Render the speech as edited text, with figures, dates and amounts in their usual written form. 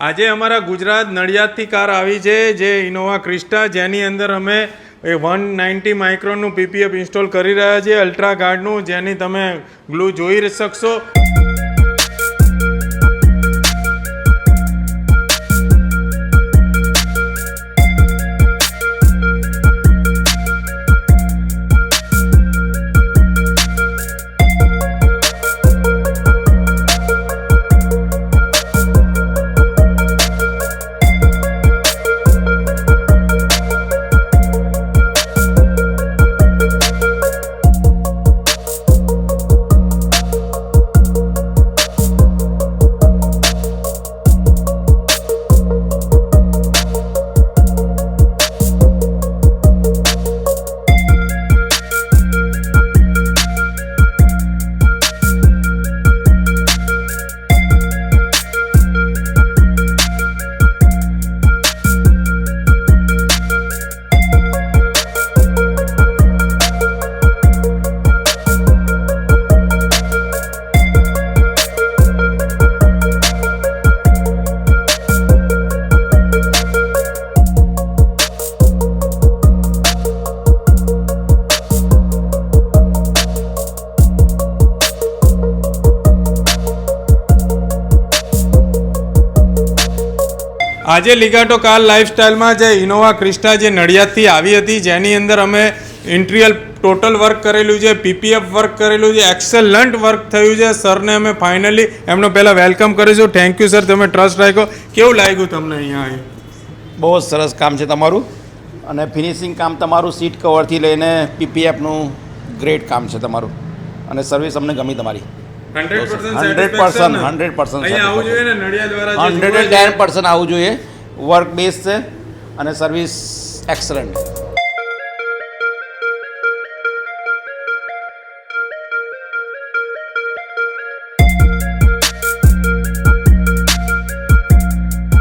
આજે અમારા ગુજરાત નડિયાદથી કાર આવી છે જે ઇનોવા ક્રિસ્ટા, જેની અંદર અમે 190 માઇક્રોનનું પીપીએફ ઇન્સ્ટોલ કરી રહ્યા છીએ, અલ્ટ્રા ગાર્ડનું, જેની તમે ગ્લુ જોઈ શકશો. આજે લિગાટો કાર લાઇફસ્ટાઇલમાં જે ઇનોવા ક્રિસ્ટા જે નડિયાદથી આવી હતી, જેની અંદર અમે ઇન્ટિરિયર ટોટલ વર્ક કરેલું છે, પીપીએફ વર્ક કરેલું છે, એક્સેલન્ટ વર્ક થયું છે. સરને અમે ફાઇનલી એમનો પહેલાં વેલકમ કરીશું. થેન્ક યુ સર, તમે ટ્રસ્ટ રાખ્યો. કેવું લાગ્યું તમને અહીંયા આવી? બહુ જ સરસ કામ છે તમારું, અને ફિનિશિંગ કામ તમારું સીટ કવરથી લઈને પીપીએફનું ગ્રેટ કામ છે તમારું, અને સર્વિસ અમને ગમી તમારી. 100% આવું જોઈએ ને નડિયાદ 110% આવું જોઈએ. વર્ક બેઝ છે અને સર્વિસ એક્સલન્ટ.